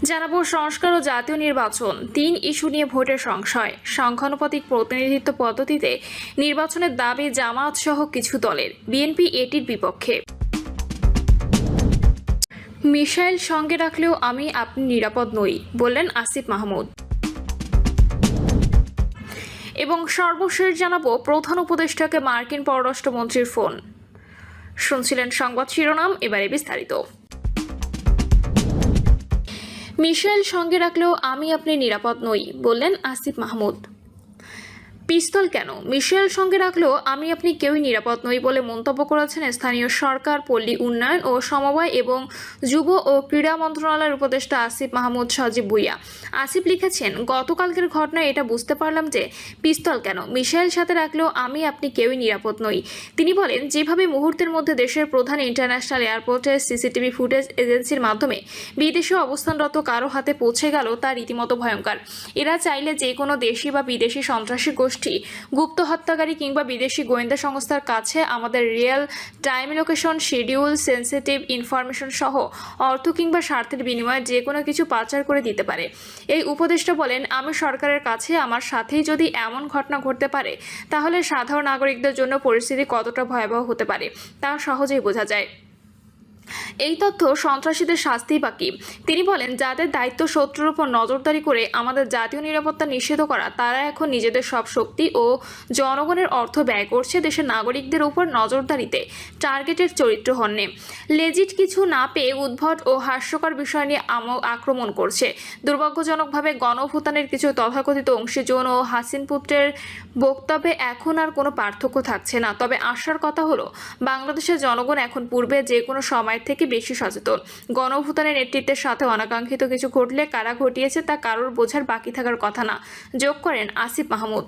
জানাবো সংস্কার ও জাতীয় নির্বাচন, ৩ ইস্যু নিয়ে ভোটের সংশয়, সংখ্যানুপাতিক প্রতিনিধিত্ব পদ্ধতিতে নির্বাচনের দাবি জামায়াত সহ কিছু দলের, বিএনপি এটির বিপক্ষে। মিসাইল সঙ্গে রাখলেও আমি আপনি নিরাপদ নই, বললেন আসিফ মাহমুদ। এবং সর্বশেষ জানাবো প্রধান উপদেষ্টাকে মার্কিন পররাষ্ট্রমন্ত্রীর ফোন। শুনছিলেন সংবাদ শিরোনাম, এবারে বিস্তারিত। মিসাইল সঙ্গে রাখলেও আমি আপনি নিরাপদ নই, বললেন আসিফ মাহমুদ। পিস্তল কেন, মিসাইল সঙ্গে রাখলেও আমি আপনি কেউই নিরাপদ নই বলে মন্তব্য করেছেন স্থানীয় সরকার, পল্লী উন্নয়ন ও সমবায় এবং যুব ও ক্রীড়া মন্ত্রণালয়ের উপদেষ্টা আসিফ মাহমুদ সজীব ভুইয়া। আসিফ লিখেছেন, গতকালকের ঘটনায় এটা বুঝতে পারলাম যে পিস্তল কেন, মিসাইল সাথে রাখলেও আমি আপনি কেউই নিরাপদ নই। তিনি বলেন, যেভাবে মুহূর্তের মধ্যে দেশের প্রধান ইন্টারন্যাশনাল এয়ারপোর্টের সিসিটিভি ফুটেজ এজেন্সির মাধ্যমে বিদেশে অবস্থানরত কারো হাতে পৌঁছে গেল তা রীতিমতো ভয়ঙ্কর। এরা চাইলে যে কোনো দেশি বা বিদেশি সন্ত্রাসী গোষ্ঠী, গুপ্ত হত্যাকারী কিংবা বিদেশি গোয়েন্দা সংস্থার কাছে আমাদের real time location, schedule, sensitive information সহ অর্থ কিংবা স্বার্থের বিনিময়ে যে কোনো কিছু পাচার করে দিতে পারে। এই উপদেষ্টা বলেন, আমি সরকারের কাছে আমার সাথেই যদি এমন ঘটনা ঘটতে পারে তাহলে সাধারণ নাগরিকদের জন্য পরিস্থিতি কতটা ভয়াবহ হতে পারে তা সহজেই বোঝা যায়। এই তথ্য সন্ত্রাসীদের শাস্তি বাকি। তিনি বলেন, যাদের দায়িত্ব শত্রুর উপর নজরদারি করে আমাদের জাতীয় নিরাপত্তা নিশ্চিত করা, তারা এখন নিজেদের সব শক্তি ও জনগণের অর্থ ব্যয় করছে দেশের নাগরিকদের উপর নজরদারিতে। টার্গেটের চরিত্র হননি, লেজিট কিছু না পেয়ে উদ্ভট ও হাস্যকর বিষয় নিয়ে আক্রমণ করছে। দুর্ভাগ্যজনকভাবে গণঅভ্যুত্থানের কিছু তথাকথিত অংশীজন ও হাসিন পুত্রের বক্তব্যে এখন আর কোনো পার্থক্য থাকছে না। তবে আশার কথা হলো, বাংলাদেশের জনগণ এখন পূর্বে যে কোনো সময় থেকে বেশি সচেতন। গণঅভ্যুত্থানের নেতৃত্বের সাথে অনাকাঙ্ক্ষিত কিছু ঘটলে কারা ঘটিয়েছে তা কারোর বোঝার বাকি থাকার কথা না, যোগ করেন আসিফ মাহমুদ।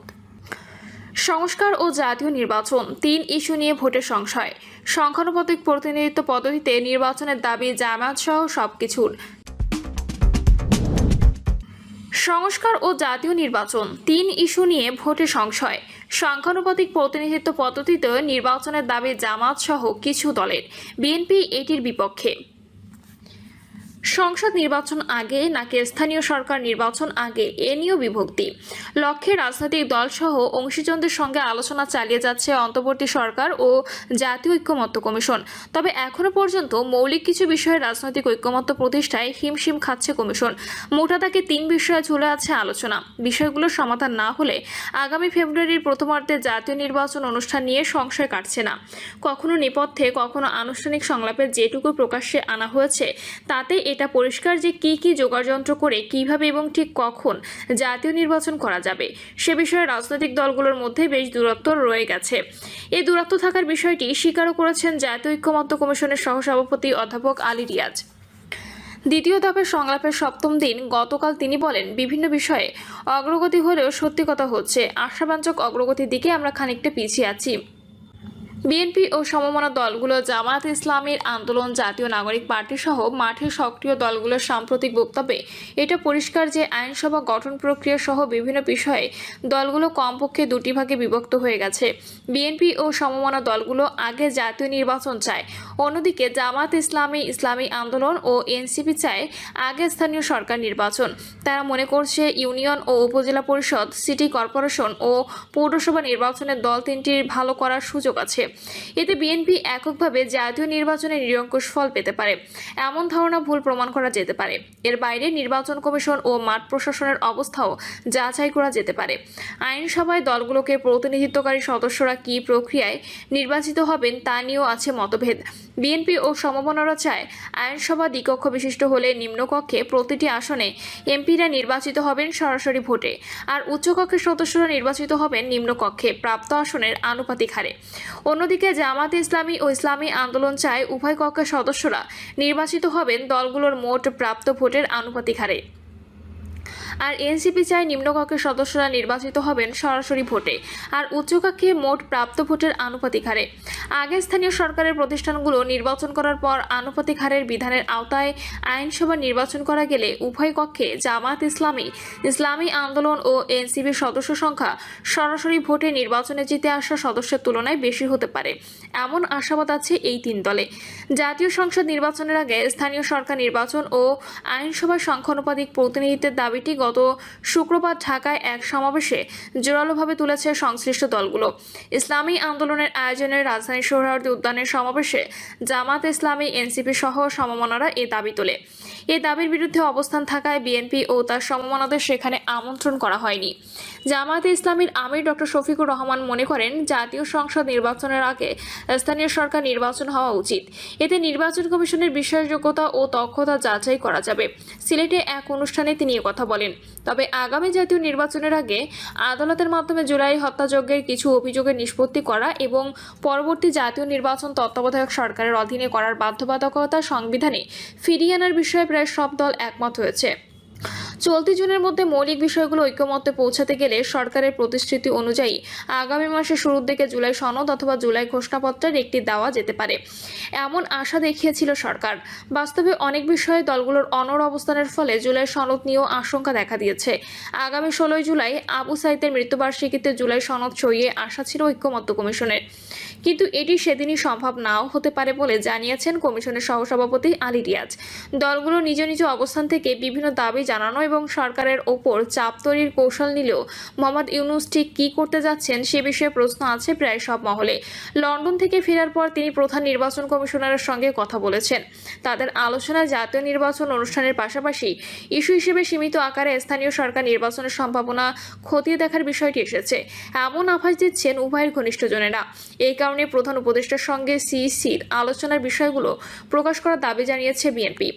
সংস্কার ও জাতীয় নির্বাচন, ৩ ইস্যু নিয়ে ভোটের সংশয়, সংখ্যানুপাতিক প্রতিনিধিত্ব পদ্ধতিতে নির্বাচনের দাবি জামায়াত সহ সবকিছুর। সংস্কার ও জাতীয় নির্বাচন, ৩ ইস্যু নিয়ে ভোটে সংশয়, সংখ্যানুপাতিক প্রতিনিধিত্ব পদ্ধতিতে নির্বাচনের দাবি জামায়াত সহ কিছু দলের, বিএনপি এটির বিপক্ষে। সংসদ নির্বাচন আগে নাকি স্থানীয় সরকার নির্বাচন আগে, এ নিয়েও বিভক্তি। লক্ষ্যে রাজনৈতিক দলসহ অংশীজনদের সঙ্গে আলোচনা চালিয়ে যাচ্ছে অন্তর্বর্তী সরকার ও জাতীয় ঐক্যমত্য কমিশন। তবে এখনো পর্যন্ত মৌলিক কিছু বিষয়ে রাজনৈতিক ঐক্যমত্য প্রতিষ্ঠায় হিমশিম খাচ্ছে কমিশন। মোটা দাগে ৩ বিষয়ে ঝুলে আছে আলোচনা। বিষয়গুলোর সমাধান না হলে আগামী ফেব্রুয়ারির প্রথমার্ধে জাতীয় নির্বাচন অনুষ্ঠান নিয়ে সংশয় কাটছে না। কখনো নেপথ্যে, কখনো আনুষ্ঠানিক সংলাপে যেটুকু প্রকাশ্যে আনা হয়েছে তাতে এটা পরিষ্কার যে কি কি যোগাযন্ত্র করে কিভাবে এবং ঠিক কখন জাতীয় নির্বাচন করা যাবে সে বিষয়ে রাজনৈতিক দলগুলোর মধ্যে বেশ দূরত্ব রয়ে গেছে। এই দূরত্ব থাকার বিষয়টি স্বীকারও করেছেন জাতীয় ঐক্যমত্য কমিশনের সহসভাপতি অধ্যাপক আলী রিয়াজ। দ্বিতীয় ধাপের সংলাপের ৭ম দিন গতকাল তিনি বলেন, বিভিন্ন বিষয়ে অগ্রগতি হলেও সত্যি কথা হচ্ছে, আশাব্যঞ্জক অগ্রগতির দিকে আমরা খানিকটা পিছিয়ে আছি। বিএনপি ও সমমনা দলগুলো, জামায়াত ইসলামীর আন্দোলন, জাতীয় নাগরিক পার্টি সহ মাঠে সক্রিয় দলগুলোর সাম্প্রতিক বক্তব্যে এটা পরিষ্কার যে আইনসভা গঠন প্রক্রিয়া সহ বিভিন্ন বিষয়ে দলগুলো কমপক্ষে 2টি ভাগে বিভক্ত হয়ে গেছে। বিএনপি ও সমমনা দলগুলো আগে জাতীয় নির্বাচন চায়, অন্যদিকে জামায়াত ইসলামী, ইসলামী আন্দোলন ও এনসিপি চায় আগে স্থানীয় সরকার নির্বাচন। তারা মনে করছে ইউনিয়ন ও উপজেলা পরিষদ, সিটি কর্পোরেশন ও পৌরসভা নির্বাচনের দল 3টির ভালো করার সুযোগ আছে। এতে বিএনপি এককভাবে জাতীয় নির্বাচনে নিরঙ্কুশ ফল পেতে পারে, এমন ধারণা ভুল প্রমাণ করা যেতে পারে। এর বাইরে নির্বাচন কমিশন ও মাঠ প্রশাসনের অবস্থাও যাচাই করা যেতে পারে। আইনসভায় দলগুলোকে প্রতিনিধিত্বকারী সদস্যরা কী প্রক্রিয়ায় নির্বাচিত হবেন তা নিয়েও আছে মতভেদ। বিএনপি ও সমমনারা চায় আইনসভা দ্বিকক্ষ বিশিষ্ট হলে নিম্নকক্ষে প্রতিটি আসনে এমপিরা নির্বাচিত হবেন সরাসরি ভোটে, আর উচ্চকক্ষের সদস্যরা নির্বাচিত হবেন নিম্নকক্ষে প্রাপ্ত আসনের আনুপাতিক হারে। অন্যদিকে জামায়াত ইসলামী ও ইসলামী আন্দোলন চায় উভয় কক্ষের সদস্যরা নির্বাচিত হবেন দলগুলোর মোট প্রাপ্ত ভোটের আনুপাতিক হারে। আর এনসিপি চায় নিম্নকক্ষের সদস্যরা নির্বাচিত হবেন সরাসরি ভোটে আর উচ্চকক্ষে মোট প্রাপ্ত ভোটের আনুপাতিক হারে। আগে স্থানীয় সরকারের প্রতিষ্ঠানগুলো নির্বাচন করার পর আনুপাতিক হারের বিধানের আওতায় আইনসভা নির্বাচন করা গেলে উভয় কক্ষে জামাত ইসলামী, ইসলামী আন্দোলন ও এনসিপির সদস্য সংখ্যা সরাসরি ভোটে নির্বাচনে জিতে আসা সদস্যের তুলনায় বেশি হতে পারে এমন আশাবাদ আছে এই তিন দলে। জাতীয় সংসদ নির্বাচনের আগে স্থানীয় সরকার নির্বাচন ও আইনসভার সংখ্যানুপাতিক প্রতিনিধিত্বের দাবিটি গত শুক্রবার ঢাকায় এক সমাবেশে জোরালোভাবে তুলেছে সংশ্লিষ্ট দলগুলো। ইসলামী আন্দোলনের আয়োজনে রাজধানীর সোহরাওয়ার্দী উদ্যানের সমাবেশে জামাত ইসলামী, এনসিপি সহ সমমনারা এ দাবি তোলে। এই দাবির বিরুদ্ধে অবস্থান থাকায় বিএনপি ও তার সমমনাদের সেখানে আমন্ত্রণ করা হয়নি। জামায়াতে ইসলামীর আমির ডক্টর শফিকুর রহমান মনে করেন, জাতীয় সংসদ নির্বাচনের আগে স্থানীয় সরকার নির্বাচন হওয়া উচিত। এতে নির্বাচন কমিশনের বিশ্বাসযোগ্যতা ও দক্ষতা যাচাই করা যাবে। সিলেটে এক অনুষ্ঠানে তিনি কথা বলেন। তবে আগামী জাতীয় নির্বাচনের আগে আদালতের মাধ্যমে জুলাই হত্যাযজ্ঞের কিছু অভিযোগের নিষ্পত্তি করা এবং পরবর্তী জাতীয় নির্বাচন তত্ত্বাবধায়ক সরকারের অধীনে করার বাধ্যবাধকতা সংবিধানে ফিরিয়ে আনার বিষয়ে প্রায় সব দল একমত হয়েছে। চলতি জুনের মধ্যে মৌলিক বিষয়গুলো ঐক্যমত্যে পৌঁছাতে গেলে সরকারের প্রতিশ্রুতি অনুযায়ী আগামী মাসের শুরুর দিকে জুলাই সনদ অথবা জুলাই ঘোষণাপত্রের একটি দেওয়া যেতে পারে এমন আশা দেখিয়েছিল সরকার। বাস্তবে অনেক বিষয়ে দলগুলোর অনড় অবস্থানের ফলে জুলাই সনদ নিয়েও আশঙ্কা দেখা দিয়েছে। আগামী 16 জুলাই আবু সাইদের মৃত্যুবার্ষিকীতে জুলাই সনদ সইয়ে আশা ছিল ঐক্যমত্য কমিশনের, কিন্তু এটি সেদিনই সম্ভব নাও হতে পারে বলে জানিয়েছেন কমিশনের সহসভাপতি আলী রিয়াজ। দলগুলো নিজ নিজ অবস্থান থেকে বিভিন্ন দাবি জানানো এবং সরকারের ওপর চাপ তৈরির কৌশল নিলেও মোহাম্মদ ইউনূস ঠিক কী করতে যাচ্ছেন সে বিষয়ে প্রশ্ন আছে প্রায় সব মহলে। লন্ডন থেকে ফেরার পর তিনি প্রধান নির্বাচন কমিশনারের সঙ্গে কথা বলেছেন। তাদের আলোচনায় জাতীয় নির্বাচন অনুষ্ঠানের পাশাপাশি ইস্যু হিসেবে সীমিত আকারে স্থানীয় সরকার নির্বাচনের সম্ভাবনা খতিয়ে দেখার বিষয়টি এসেছে এমন আভাস দিচ্ছেন উভয়ের ঘনিষ্ঠজনেরা। এই কারণে প্রধান উপদেষ্টার সঙ্গে সিইসির আলোচনার বিষয়গুলো প্রকাশ করার দাবি জানিয়েছে বিএনপি।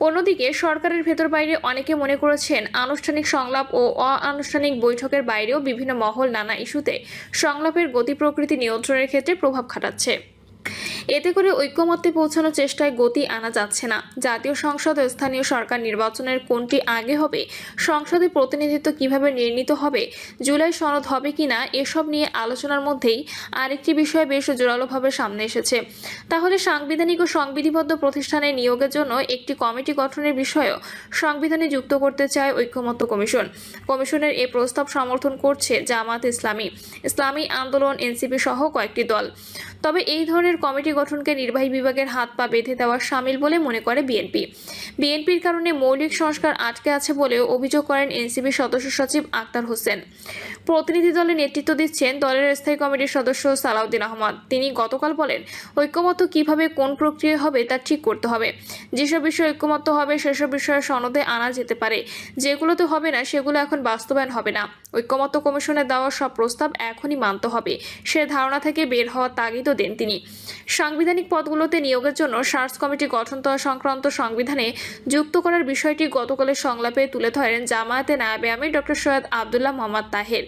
অন্যদিকে সরকারের ভেতর বাইরে অনেকে মনে করেছেন আনুষ্ঠানিক সংলাপ ও অনানুষ্ঠানিক বৈঠকের বাইরেও বিভিন্ন মহল নানা ইস্যুতে সংলাপের গতি প্রকৃতি নিয়ন্ত্রণের ক্ষেত্রে প্রভাব খাটাচ্ছে। এতে করে ঐক্যমত্যে পৌঁছানোর চেষ্টায় গতি আনা যাচ্ছে না। জাতীয় সংসদ ও স্থানীয় সরকার নির্বাচনের কোনটি আগে হবে, সংসদে প্রতিনিধিত্ব কিভাবে নির্ণীত হবে, জুলাই সনদ হবে কিনা, এসব নিয়ে আলোচনার মধ্যেই আরেকটি বিষয় বেশ জোরালোভাবে সামনে এসেছে। তাহলে সাংবিধানিক ও সংবিধিবদ্ধ প্রতিষ্ঠানে নিয়োগের জন্য একটি কমিটি গঠনের বিষয়েও সংবিধানে যুক্ত করতে চায় ঐক্যমত্য কমিশন। কমিশনের এ প্রস্তাব সমর্থন করছে জামাত ইসলামী, ইসলামী আন্দোলন, এনসিপি সহ কয়েকটি দল। তবে এই ধরনের কমিটি গঠনকে নির্বাহী বিভাগের হাত পা বেঁধে দেওয়া শামিল বলে মনে করে বিএনপি। বিএনপির কারণে মৌলিক সংস্কার আটকে আছে বলেও অভিযোগ করেন এনসিপির সদস্য সচিব আক্তার হোসেন। প্রতিনিধি দলে নেতৃত্ব দিচ্ছেন দলের স্থায়ী কমিটির সদস্য সালাউদ্দিন আহমদ। তিনি গতকাল বলেন, ঐক্যমত্য কিভাবে কোন প্রক্রিয়া হবে তা ঠিক করতে হবে। যেসব বিষয়ে ঐক্যমত্য হবে সেসব বিষয়ে সনদে আনা যেতে পারে, যেগুলোতে হবে না সেগুলো এখন বাস্তবায়ন হবে না। ঐক্যমত্য কমিশনের দেওয়া সব প্রস্তাব এখনই মানতে হবে, সে ধারণা থেকে বের হওয়ার তাগিদও দেন তিনি। সাংবিধানিক পদগুলোতে নিয়োগের জন্য সার্চ কমিটি গঠন সংক্রান্ত সংবিধানে যুক্ত করার বিষয়টি গতকালের সংলাপে তুলে ধরেন জামায়াতে নায়েবে আমির ডক্টর সৈয়দ আব্দুল্লাহ মোহাম্মদ তাহের।